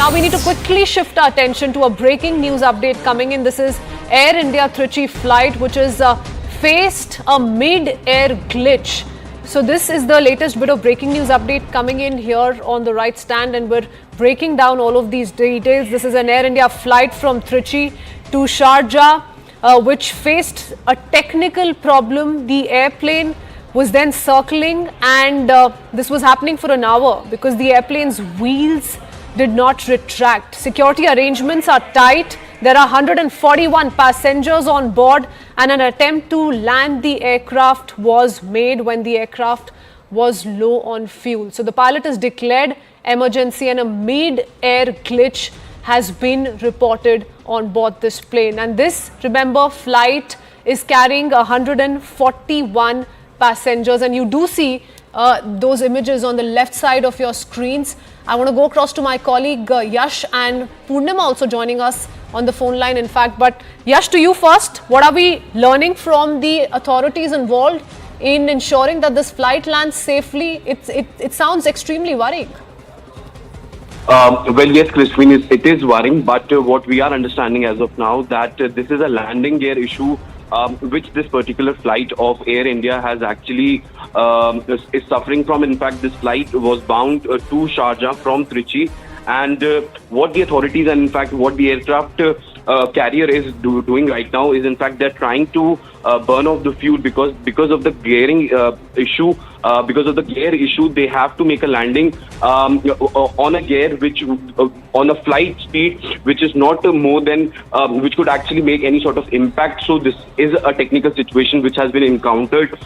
now we need to quickly shift our attention to a breaking news update coming in. This is Air India Trichy flight, which is faced a mid-air glitch. So this is the latest bit of breaking news update coming in here on the right stand, and we're breaking down all of these details. This is an Air India flight from Trichy to Sharjah, which faced a technical problem. The airplane was then circling, and this was happening for an hour because the airplane's wheels did not retract. Security arrangements are tight. There are 141 passengers on board, and an attempt to land the aircraft was made when the aircraft was low on fuel. So the pilot has declared emergency, and a mid-air glitch has been reported on board this plane. And this, remember, flight is carrying 141 passengers, and you do see those images on the left side of your screens. I want to go across to my colleague Yash and Purnima also joining us on the phone line, in fact. But Yash, to you first, what are we learning from the authorities involved in ensuring that this flight lands safely? It sounds extremely worrying. Well, yes, Christine, it is worrying, but what we are understanding as of now that this is a landing gear issue which this particular flight of Air India has actually is suffering from. In fact, this flight was bound to Sharjah from Trichy, and what the authorities and in fact what the aircraft carrier is doing right now is in fact they're trying to burn off the fuel because of the gearing issue. Because of the gear issue, they have to make a landing on a gear which on a flight speed which is not more than which could actually make any sort of impact. So this is a technical situation which has been encountered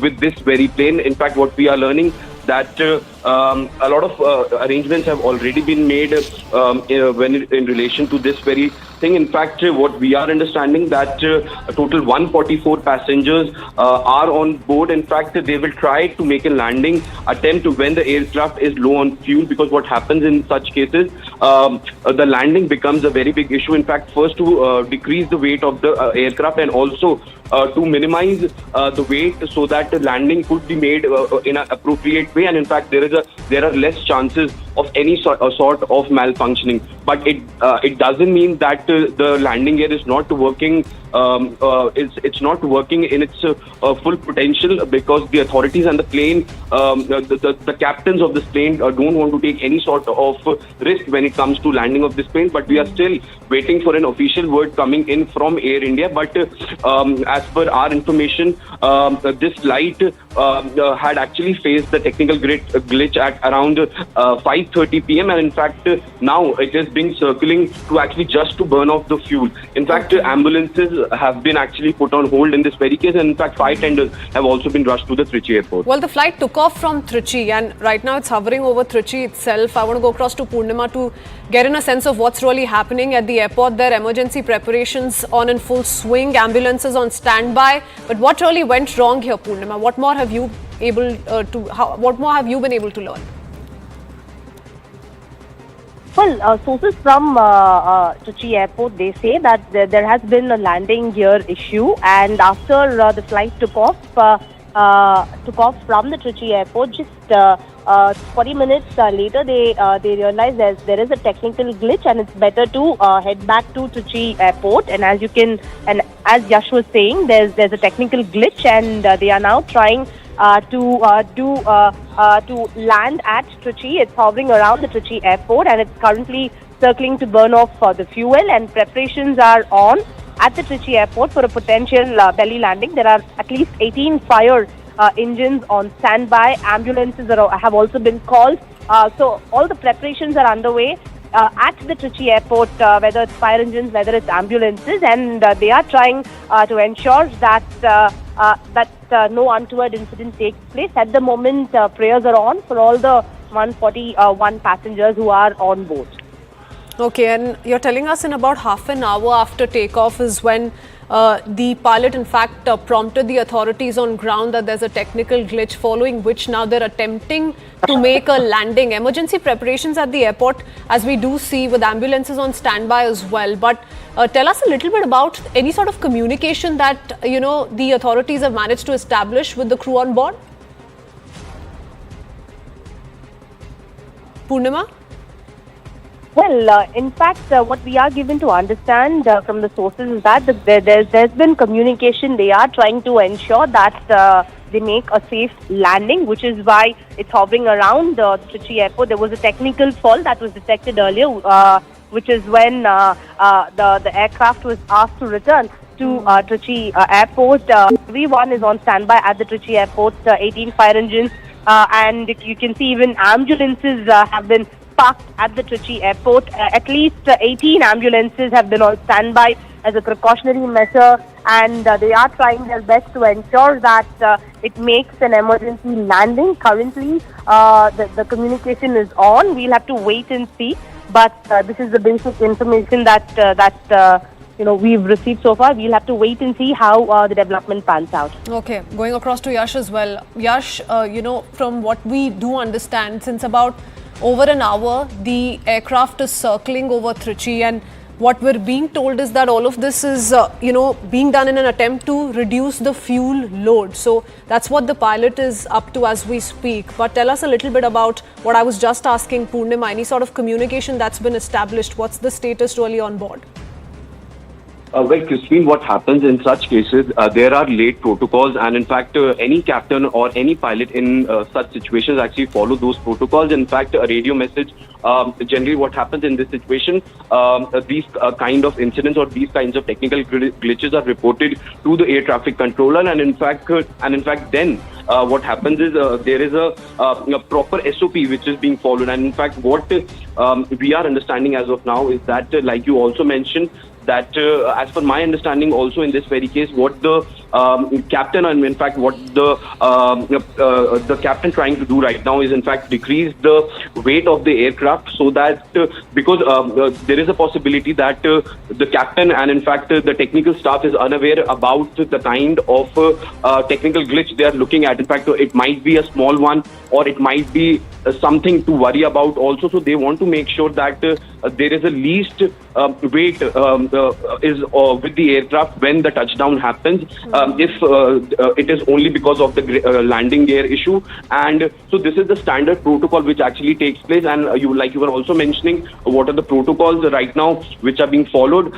with this very plane. In fact, what we are learning that a lot of arrangements have already been made when in relation to this very thing. In fact, what we are understanding that a total 144 passengers are on board. In fact, they will try to make a landing attempt when the aircraft is low on fuel, because what happens in such cases, the landing becomes a very big issue. In fact, first to decrease the weight of the aircraft, and also to minimize the weight so that the landing could be made in an appropriate way, and in fact there are less chances of any sort of malfunctioning. But it doesn't mean that the landing gear is not working. It's not working in its full potential, because the authorities and the plane, the captains of this plane don't want to take any sort of risk when it comes to landing of this plane. But we are still waiting for an official word coming in from Air India. But as per our information, this flight had actually faced the technical glitch at around 5:30 p.m. and in fact now it is being circling to actually just to burn off the fuel. In fact, ambulances have been actually put on hold in this very case, and in fact fire tenders have also been rushed to the Trichy Airport. Well, the flight took off from Trichy, and right now it's hovering over Trichy itself. I want to go across to Purnima to get in a sense of what's really happening at the airport. There are emergency preparations on in full swing, ambulances on standby. But what really went wrong here, Purnima? What more have you been able to learn? Well, sources from Trichy Airport, they say that there has been a landing gear issue, and after the flight took off from the Trichy Airport, just 40 minutes later, they realized there is a technical glitch, and it's better to head back to Trichy Airport. And as Yash was saying, there's a technical glitch, and they are now trying to land at Trichy. It's hovering around the Trichy Airport, and it's currently circling to burn off the fuel, and preparations are on at the Trichy Airport for a potential belly landing. There are at least 18 fire engines on standby. Ambulances have also been called. So all the preparations are underway at the Trichy Airport, whether it's fire engines, whether it's ambulances, and they are trying to ensure that no untoward incident takes place. At the moment, prayers are on for all the 141 passengers who are on board. Okay, and you're telling us in about half an hour after takeoff is when the pilot in fact prompted the authorities on ground that there's a technical glitch, following which now they're attempting to make a landing. Emergency preparations at the airport, as we do see, with ambulances on standby as well. But tell us a little bit about any sort of communication that the authorities have managed to establish with the crew on board. Purnima? Well, in fact, what we are given to understand from the sources is that there's been communication. They are trying to ensure that they make a safe landing, which is why it's hovering around the Trichy Airport. There was a technical fault that was detected earlier, which is when the aircraft was asked to return to Trichy Airport. Everyone is on standby at the Trichy Airport, 18 fire engines, and you can see even ambulances have been parked at the Trichy Airport. At least 18 ambulances have been on standby as a precautionary measure, and they are trying their best to ensure that it makes an emergency landing. Currently, the communication is on. We'll have to wait and see, but this is the basic information that we've received so far. We'll have to wait and see how the development pans out. Okay, going across to Yash as well. Yash, from what we do understand, since about over an hour, the aircraft is circling over Trichy, and what we're being told is that all of this is, being done in an attempt to reduce the fuel load. So that's what the pilot is up to as we speak. But tell us a little bit about what I was just asking Purnima, any sort of communication that's been established. What's the status really on board? Well, Christine, what happens in such cases, there are late protocols, and in fact, any captain or any pilot in such situations actually follow those protocols. In fact, a radio message, generally what happens in this situation, these kind of incidents or these kinds of technical glitches are reported to the air traffic controller, and in fact, then what happens is there is a proper SOP which is being followed, and in fact, what we are understanding as of now is that, like you also mentioned, that as per my understanding also in this very case, what the captain, and in fact what the captain trying to do right now is in fact decrease the weight of the aircraft, so that because there is a possibility that the captain and in fact the technical staff is unaware about the kind of technical glitch they are looking at. In fact, it might be a small one or it might be something to worry about also. So they want to make sure that there is a least weight is with the aircraft when the touchdown happens, if it is only because of the landing gear issue. And so this is the standard protocol which actually takes place, and you were also mentioning what are the protocols right now which are being followed.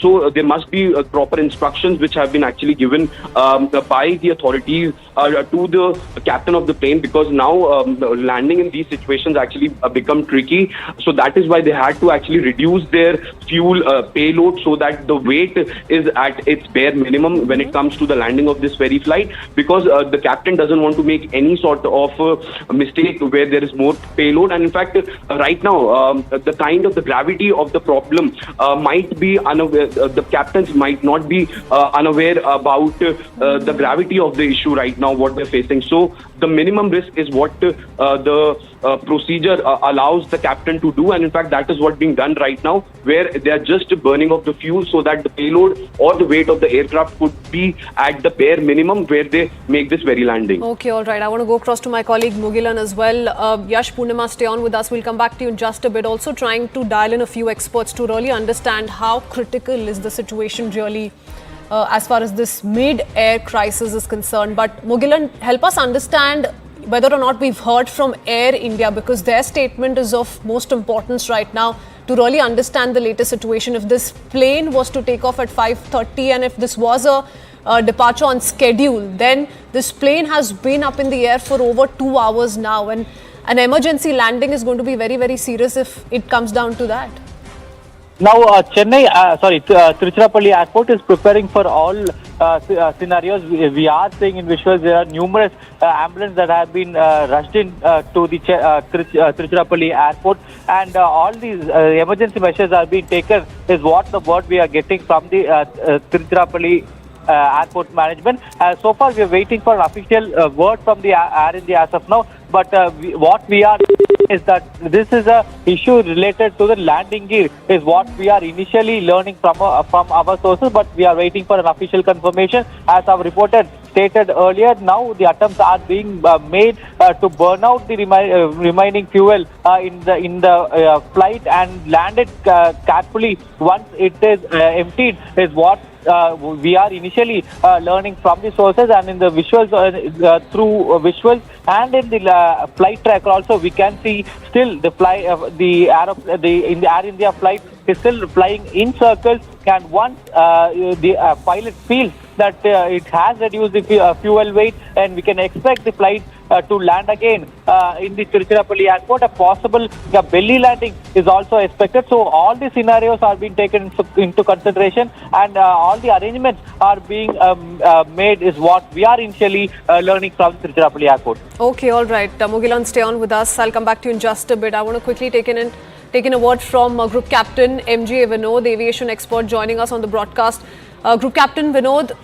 So there must be proper instructions which have been actually given by the authorities to the captain of the plane, because now landing in these situations actually become tricky. So that is why they had to actually reduce their fuel payload so that the weight is at its bare minimum when it comes to the landing of this very flight, because the captain doesn't want to make any sort of mistake where there is more payload. And in fact, right now, the kind of the gravity of the problem might be unaware, the captains might not be unaware about the gravity of the issue right now, what they're facing. So the minimum risk is what the procedure allows the captain to do, and in fact that is what being done right now, where they are just burning off the fuel so that the payload or the weight of the aircraft could be at the bare minimum where they make this very landing. Okay, all right. I want to go across to my colleague Mugilan as well. Yash, Purnima, stay on with us. We'll come back to you in just a bit. Also trying to dial in a few experts to really understand how critical is the situation really as far as this mid-air crisis is concerned. But Mugilan, help us understand whether or not we've heard from Air India, because their statement is of most importance right now to really understand the latest situation. If this plane was to take off at 5:30 and if this was a departure on schedule, then this plane has been up in the air for over 2 hours now, and an emergency landing is going to be very, very serious if it comes down to that. Now, Tiruchirappalli Airport is preparing for all scenarios. We are seeing in visuals there are numerous ambulances that have been rushed in to the Tiruchirappalli Airport, and all these emergency measures are being taken is what the word we are getting from the Tiruchirappalli Airport management. So far, we are waiting for an official word from the Air India as of now. But what we are is that this is a issue related to the landing gear is what we are initially learning from our sources. But we are waiting for an official confirmation. As I've stated earlier, now the attempts are being made to burn out the remaining fuel in the flight and land it carefully once it is emptied is what we are initially learning from the sources, and in the visuals, through visuals, and in the flight tracker also, we can see still the in the Air India flight is still flying in circles, and once the pilot feels that it has reduced the fuel weight, and we can expect the flight to land again in the Tiruchirappalli airport. A possible belly landing is also expected. So all the scenarios are being taken into consideration, and all the arrangements are being made, is what we are initially learning from Tiruchirappalli airport. Okay, all right. Mugilan, stay on with us. I'll come back to you in just a bit. I want to quickly take in a word from Group Captain MJ Vinod, the aviation expert, joining us on the broadcast. Group Captain Vinod,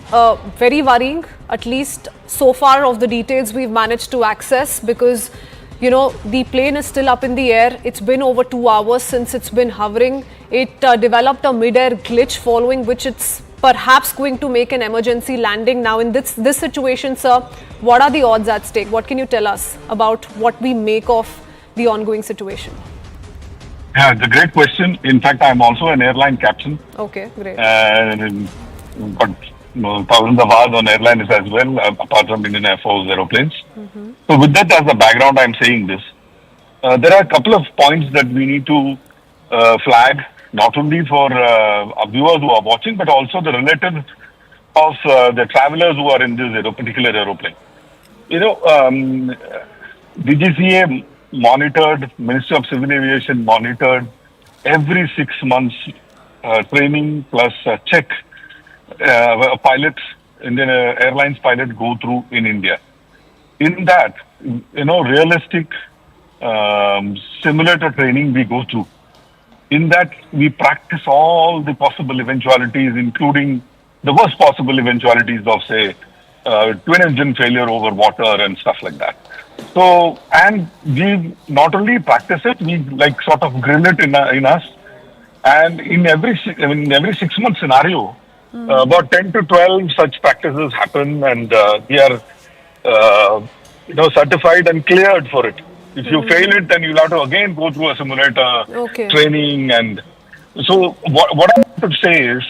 very worrying, at least so far, of the details we've managed to access, because, you know, the plane is still up in the air. It's been over 2 hours since it's been hovering. It developed a mid-air glitch, following which it's perhaps going to make an emergency landing. Now, in this situation, sir, what are the odds at stake? What can you tell us about what we make of the ongoing situation? Yeah, it's a great question. In fact, I'm also an airline captain. Okay, great. But thousands of hours on airliners as well, apart from Indian Air Force aeroplanes. So with that as a background, I'm saying this. There are a couple of points that we need to flag, not only for our viewers who are watching, but also the relatives of the travelers who are in this particular aeroplane. You know, DGCA monitored, Ministry of Civil Aviation monitored every 6 months training plus check pilots, Indian Airlines pilots go through in India. In that, you know, realistic simulator training we go through. In that, we practice all the possible eventualities, including the worst possible eventualities of, say, twin engine failure over water and stuff like that. So, and we not only practice it, we like sort of grill it in us. And in every 6 month scenario, about 10 to 12 such practices happen, and we are, certified and cleared for it. If you fail it, then you'll have to again go through a simulator training. And so, what I want to say is,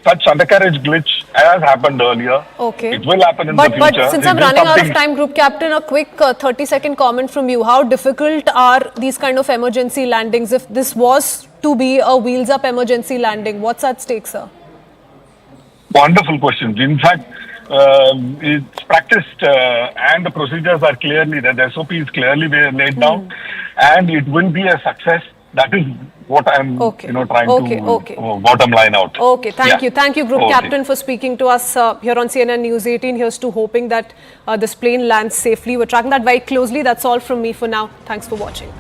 such undercarriage glitch has happened earlier. Okay. It will happen in the future. But since I'm running out of time, Group Captain, a quick 30-second comment from you. How difficult are these kind of emergency landings? If this was to be a wheels-up emergency landing, what's at stake, sir? Wonderful question. In fact, it's practiced and the procedures are clearly, the SOP is clearly laid down, and it will be a success. That is what I'm trying to bottom line out. Okay, thank you. Thank you, Group Captain, for speaking to us here on CNN News 18. Here's to hoping that this plane lands safely. We're tracking that very closely. That's all from me for now. Thanks for watching.